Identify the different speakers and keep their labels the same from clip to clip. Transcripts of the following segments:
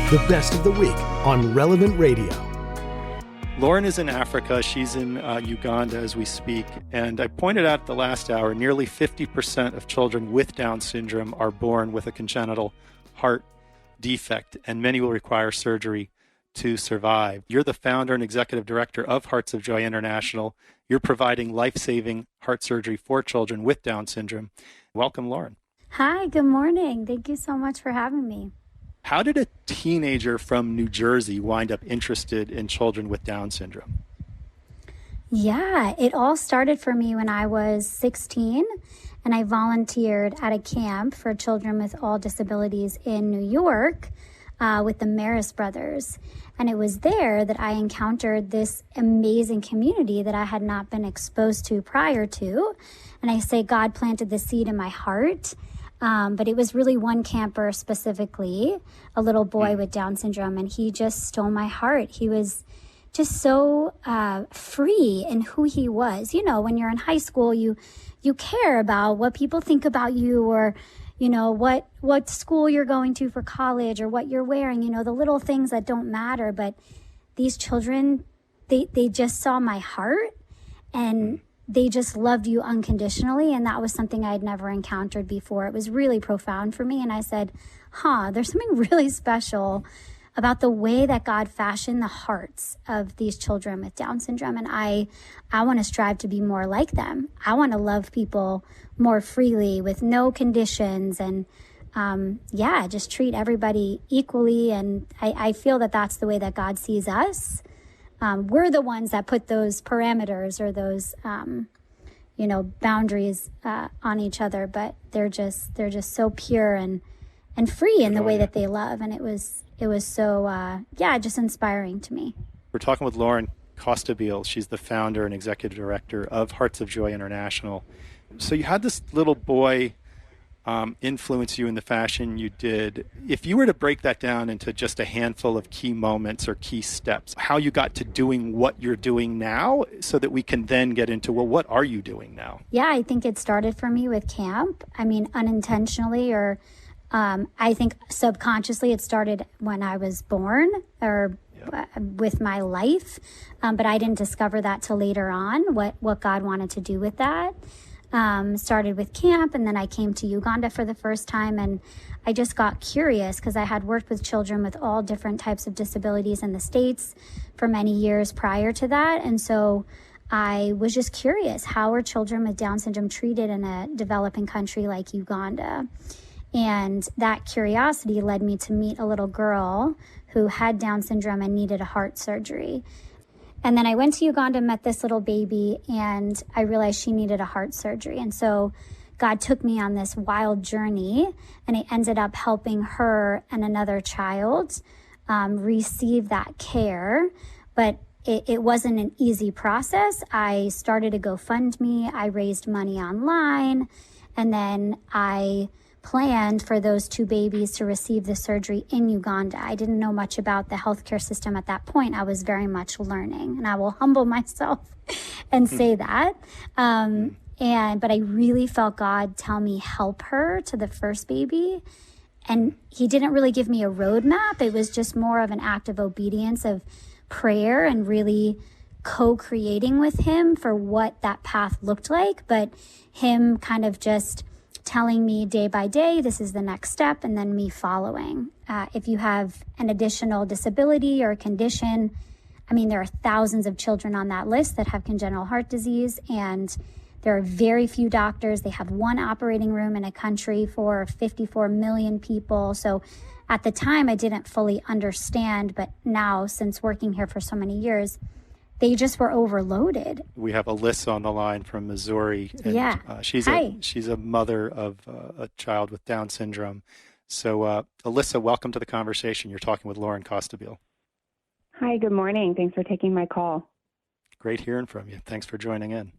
Speaker 1: The best of the week on Relevant Radio.
Speaker 2: Lauren is in Africa. She's in Uganda as we speak. And I pointed out the last hour, nearly 50% of children with Down syndrome are born with a congenital heart defect, and many will require surgery to survive. You're the founder and executive director of Hearts of Joy International. You're providing life-saving heart surgery for children with Down syndrome. Welcome, Lauren.
Speaker 3: Hi, good morning. Thank you so much for having me.
Speaker 2: How did a teenager from New Jersey wind up interested in children with Down syndrome?
Speaker 3: Yeah, it all started for me when I was 16 and I volunteered at a camp for children with all disabilities in New York with the Maris brothers. And it was there that I encountered this amazing community that I had not been exposed to prior to. And I say God planted the seed in my heart. But it was really one camper specifically, a little boy with Down syndrome, and he just stole my heart. He was just so free in who he was. You know, when you're in high school, you care about what people think about you, or, you know, what school you're going to for college, or what you're wearing, you know, the little things that don't matter. But these children, they just saw my heart, and they just loved you unconditionally. And that was something I had never encountered before. It was really profound for me. And I said, there's something really special about the way that God fashioned the hearts of these children with Down syndrome. And I want to strive to be more like them. I want to love people more freely with no conditions, and just treat everybody equally. And I feel that that's the way that God sees us. We're the ones that put those parameters or those, boundaries on each other, but they're just so pure and free in the way that they love. And it was so, just inspiring to me.
Speaker 2: We're talking with Lauren Costabile. She's the founder and executive director of Hearts of Joy International. So you had this little boy influence you in the fashion you did. If you were to break that down into just a handful of key moments or key steps, how you got to doing what you're doing now, so that we can then get into, well, what are you doing now?
Speaker 3: Yeah, I think it started for me with camp. I mean, unintentionally, or I think subconsciously it started when I was born, or with my life. But I didn't discover that till later on, what God wanted to do with that. Started with camp, and then I came to Uganda for the first time, and I just got curious because I had worked with children with all different types of disabilities in the States for many years prior to that. And so I was just curious, how are children with Down syndrome treated in a developing country like Uganda? And that curiosity led me to meet a little girl who had Down syndrome and needed a heart surgery. And then I went to Uganda, met this little baby, and I realized she needed a heart surgery. And so God took me on this wild journey, and it ended up helping her and another child receive that care. But it wasn't an easy process. I started a GoFundMe. I raised money online, and then I planned for those two babies to receive the surgery in Uganda. I didn't know much about the healthcare system at that point. I was very much learning, and I will humble myself and say that. But I really felt God tell me, help her to the first baby. And he didn't really give me a roadmap. It was just more of an act of obedience, of prayer, and really co-creating with him for what that path looked like. But him kind of just telling me day by day, this is the next step, and then me following. If you have an additional disability or condition, I mean, there are thousands of children on that list that have congenital heart disease, and there are very few doctors. They have one operating room in a country for 54 million people. So at the time, I didn't fully understand, but now, since working here for so many years, they just were overloaded.
Speaker 2: We have Alyssa on the line from Missouri. And, she's a mother of a child with Down syndrome. So, Alyssa, welcome to the conversation. You're talking with Lauren Costabile.
Speaker 4: Hi, good morning. Thanks for taking my call.
Speaker 2: Great hearing from you. Thanks for joining in.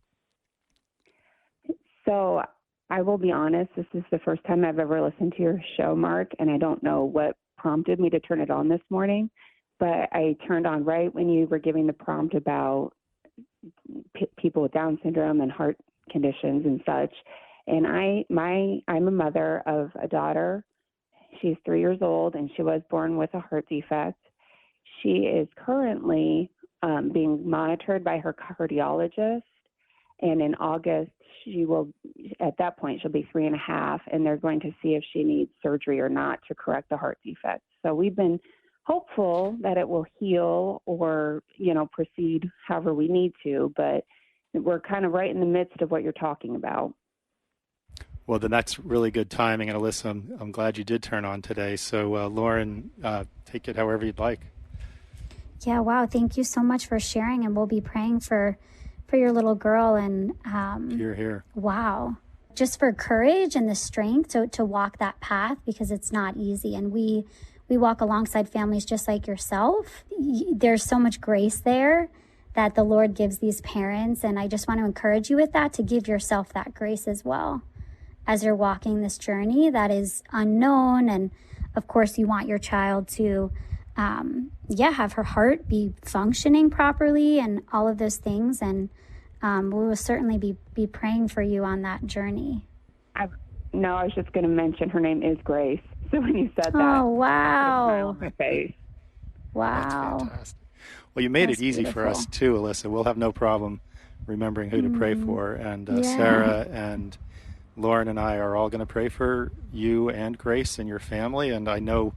Speaker 4: So I will be honest, this is the first time I've ever listened to your show, Mark, and I don't know what prompted me to turn it on this morning. But I turned on right when you were giving the prompt about people with Down syndrome and heart conditions and such. And I'm a mother of a daughter. She's 3 years old, and she was born with a heart defect. She is currently being monitored by her cardiologist, and in August, at that point, she'll be 3.5, and they're going to see if she needs surgery or not to correct the heart defect. So we've been hopeful that it will heal or, proceed however we need to, but we're kind of right in the midst of what you're talking about.
Speaker 2: Well, then that's really good timing. And Alyssa, I'm glad you did turn on today. So, Lauren, take it however you'd like.
Speaker 3: Yeah, wow. Thank you so much for sharing. And we'll be praying for your little girl. And
Speaker 2: Here.
Speaker 3: Wow. Just for courage and the strength to walk that path, because it's not easy. And we walk alongside families just like yourself. There's so much grace there that the Lord gives these parents. And I just want to encourage you with that, to give yourself that grace as well as you're walking this journey that is unknown. And of course, you want your child to, have her heart be functioning properly and all of those things. And we will certainly be praying for you on that journey.
Speaker 4: I was just going to mention her name is Grace. So when you said that,
Speaker 3: oh, wow.
Speaker 4: I put a smile on my face.
Speaker 3: Wow.
Speaker 2: That's fantastic. Well, you made
Speaker 3: That's
Speaker 2: it easy
Speaker 3: beautiful.
Speaker 2: for us too, Alyssa. We'll have no problem remembering who to pray for. And
Speaker 3: Yeah.
Speaker 2: Sarah and Lauren and I are all going to pray for you and Grace and your family. And I know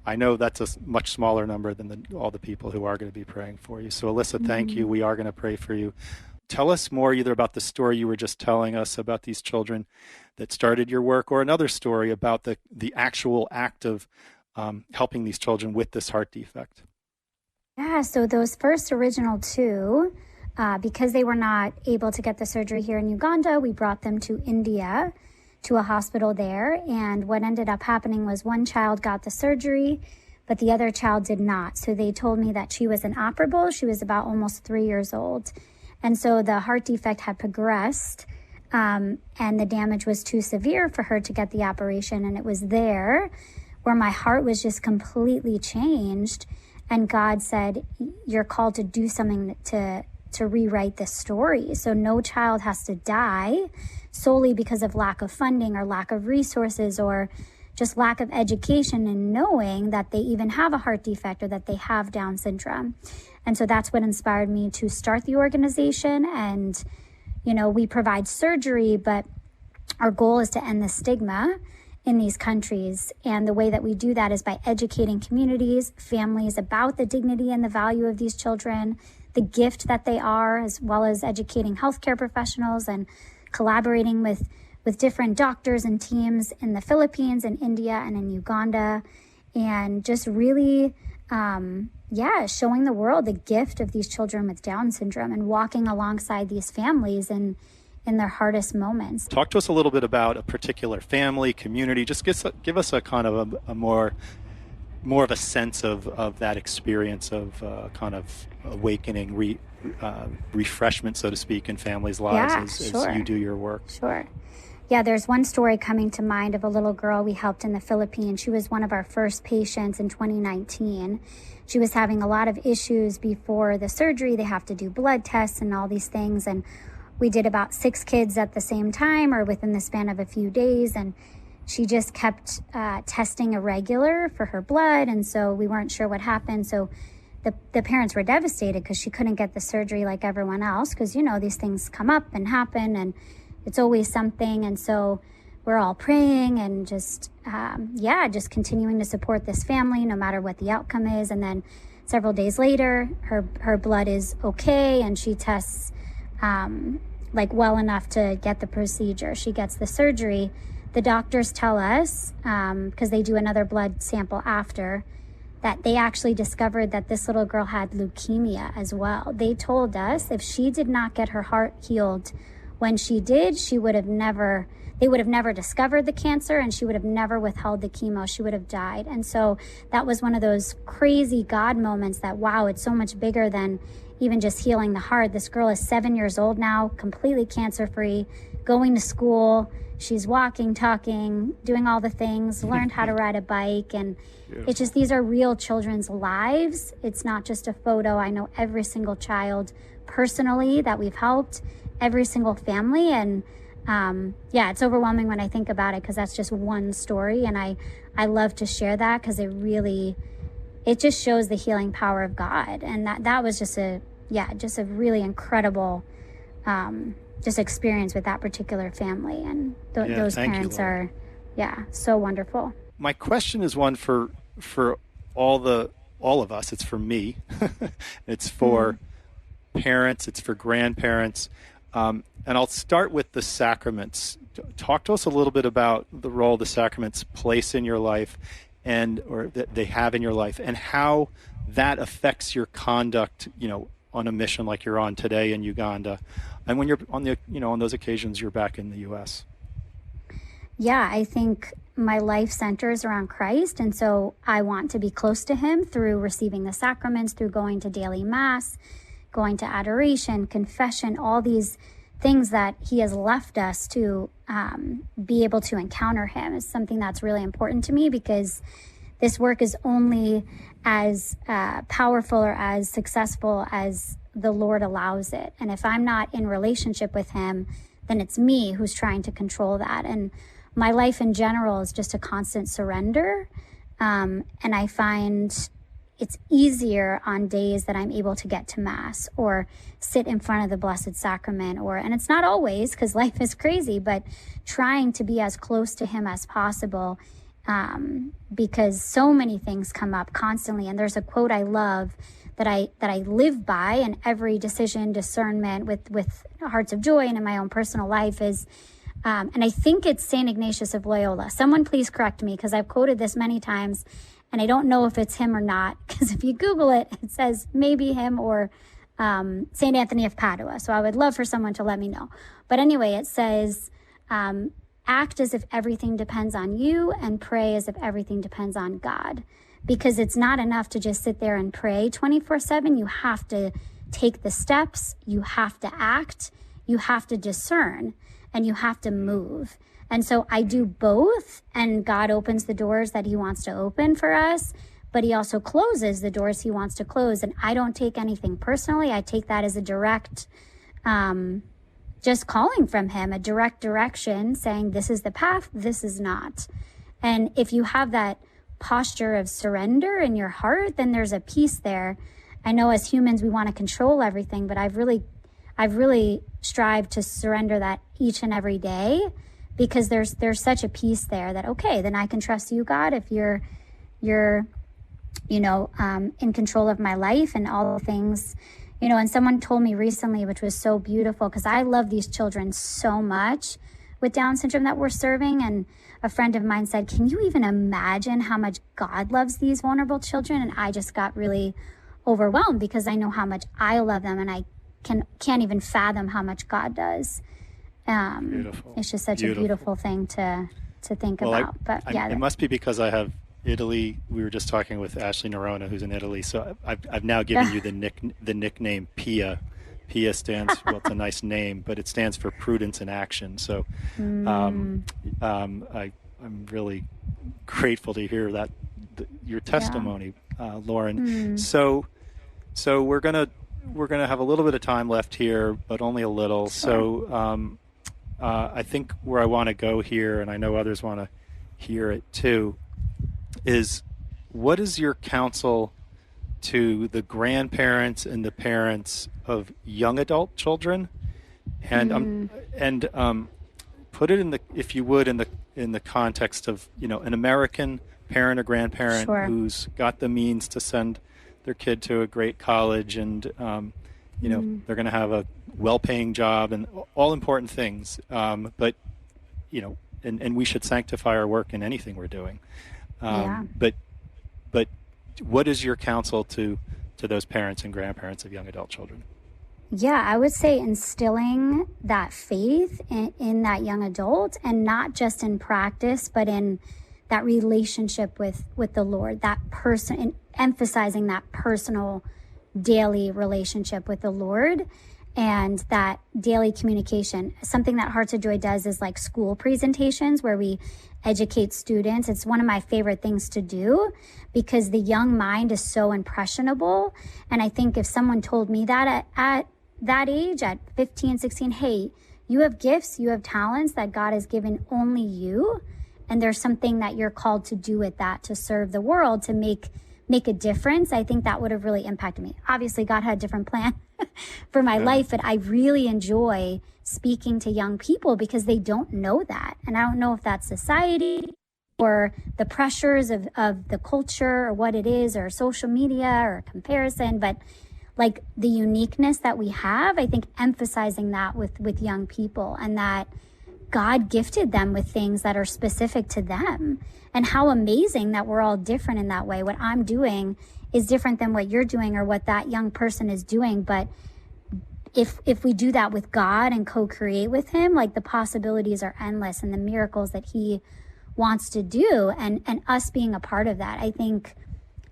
Speaker 2: that's a much smaller number than all the people who are going to be praying for you. So, Alyssa, thank you. We are going to pray for you. Tell us more either about the story you were just telling us about these children that started your work, or another story about the actual act of helping these children with this heart defect.
Speaker 3: Yeah, so those first original two, because they were not able to get the surgery here in Uganda, we brought them to India, to a hospital there. And what ended up happening was one child got the surgery, but the other child did not. So they told me that she was inoperable. She was about almost 3 years old. And so the heart defect had progressed, and the damage was too severe for her to get the operation. And it was there where my heart was just completely changed. And God said, you're called to do something to rewrite this story. So no child has to die solely because of lack of funding or lack of resources or just lack of education and knowing that they even have a heart defect or that they have Down syndrome. And so that's what inspired me to start the organization. And, we provide surgery, but our goal is to end the stigma in these countries. And the way that we do that is by educating communities, families about the dignity and the value of these children, the gift that they are, as well as educating healthcare professionals and collaborating with different doctors and teams in the Philippines and India and in Uganda, and just really, showing the world the gift of these children with Down syndrome and walking alongside these families in their hardest moments.
Speaker 2: Talk to us a little bit about a particular family, community. Just give us a kind of a more of a sense of that experience of kind of awakening, refreshment, so to speak, in families' lives as you do your work.
Speaker 3: Sure. Yeah, there's one story coming to mind of a little girl we helped in the Philippines. She was one of our first patients in 2019. She was having a lot of issues before the surgery. They have to do blood tests and all these things. And we did about 6 kids at the same time or within the span of a few days. And she just kept testing irregular for her blood. And so we weren't sure what happened. So the parents were devastated because she couldn't get the surgery like everyone else. Because, these things come up and happen and it's always something. And so we're all praying and just continuing to support this family no matter what the outcome is. And then several days later, her blood is okay and she tests well enough to get the procedure. She gets the surgery. The doctors tell us, because they do another blood sample after, that they actually discovered that this little girl had leukemia as well. They told us if she did not get her heart healed when she did, they would have never discovered the cancer and she would have never withheld the chemo. She would have died. And so that was one of those crazy God moments that, wow, it's so much bigger than even just healing the heart. This girl is 7 years old now, completely cancer-free, going to school. She's walking, talking, doing all the things, learned how to ride a bike. And it's just, these are real children's lives. It's not just a photo. I know every single child personally that we've helped, every single family. And yeah, it's overwhelming when I think about it, because that's just one story. And I love to share that because it just shows the healing power of God. And that was just a really incredible, just experience with that particular family. And those parents are, so wonderful.
Speaker 2: My question is one for all of us. It's for me. It's for parents. It's for grandparents. And I'll start with the sacraments. Talk to us a little bit about the role the sacraments place in your life, or that they have in your life, and how that affects your conduct, on a mission like you're on today in Uganda, and when you're on those occasions you're back in the U.S.
Speaker 3: Yeah, I think my life centers around Christ, and so I want to be close to him through receiving the sacraments, through going to daily mass, going to adoration, confession, all these things that he has left us to be able to encounter him is something that's really important to me, because this work is only as powerful or as successful as the Lord allows it. And if I'm not in relationship with him, then it's me who's trying to control that. And my life in general is just a constant surrender. And I find it's easier on days that I'm able to get to Mass or sit in front of the Blessed Sacrament, and it's not always, because life is crazy, but trying to be as close to him as possible, because so many things come up constantly. And there's a quote I love that I live by in every decision, discernment with Hearts of Joy and in my own personal life is, and I think it's St. Ignatius of Loyola. Someone please correct me, because I've quoted this many times, and I don't know if it's him or not, because if you Google it, it says maybe him or St. Anthony of Padua. So I would love for someone to let me know. But anyway, it says, act as if everything depends on you, and pray as if everything depends on God. Because it's not enough to just sit there and pray 24/7. You have to take the steps, you have to act, you have to discern, and you have to move. And so I do both, and God opens the doors that he wants to open for us, but he also closes the doors he wants to close. And I don't take anything personally. I take that as a direct, just calling from him, a direct direction saying, this is the path, this is not. And if you have that posture of surrender in your heart, then there's a peace there. I know as humans, we want to control everything, but I've really strived to surrender that each and every day, because there's such a peace there that, okay, then I can trust you, God, if you're in control of my life and all the things, and someone told me recently, which was so beautiful, because I love these children so much with Down syndrome that we're serving. And a friend of mine said, can you even imagine how much God loves these vulnerable children? And I just got really overwhelmed, because I know how much I love them, and I can't even fathom how much God does.
Speaker 2: Beautiful.
Speaker 3: It's just such a beautiful thing to think about.
Speaker 2: It must be because I have Italy. We were just talking with Ashley Nerona, who's in Italy. So I've now given you the nickname Pia. Pia stands, well, it's a nice name, but it stands for prudence in action. So I'm really grateful to hear that your testimony, Lauren. So we're gonna have a little bit of time left here, but only a little. Sure. So I think where I want to go here, and I know others want to hear it too, is what is your counsel to the grandparents and the parents of young adult children, and put it in the, if you would, in the context of an American parent or grandparent
Speaker 3: Sure.
Speaker 2: who's got the means to send their kid to a great college, and they're going to have a well-paying job and all important things, but we should sanctify our work in anything we're doing. But what is your counsel to those parents and grandparents of young adult children?
Speaker 3: Yeah, I would say instilling that faith in that young adult, and not just in practice, but in that relationship with the Lord, that person, and emphasizing that personal daily relationship with the Lord, and that daily communication. Something that Hearts of Joy does is like school presentations where we educate students. It's one of my favorite things to do, because the young mind is so impressionable. And I think if someone told me that at that age, at 15, 16, hey, you have gifts, you have talents that God has given only you. And there's something that you're called to do with that, to serve the world, to make a difference. I think that would have really impacted me. Obviously, God had a different plan for my life, but I really enjoy speaking to young people because they don't know that. And I don't know if that's society or the pressures of the culture or what it is, or social media or comparison, but like the uniqueness that we have, I think emphasizing that with young people, and that God gifted them with things that are specific to them, and how amazing that we're all different in that way. What I'm doing is different than what you're doing or what that young person is doing. But if we do that with God and co-create with him, like the possibilities are endless, and the miracles that he wants to do, and us being a part of that. I think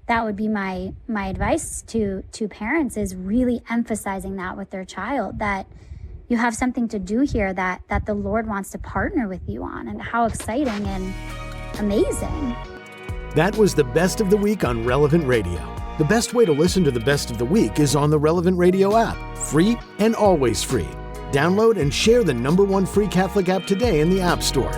Speaker 3: that would be my advice to parents, is really emphasizing that with their child, that you have something to do here that the Lord wants to partner with you on, and how exciting and amazing.
Speaker 1: That was the Best of the Week on Relevant Radio. The best way to listen to the Best of the Week is on the Relevant Radio app. Free and always free. Download and share the #1 free Catholic app today in the App Store.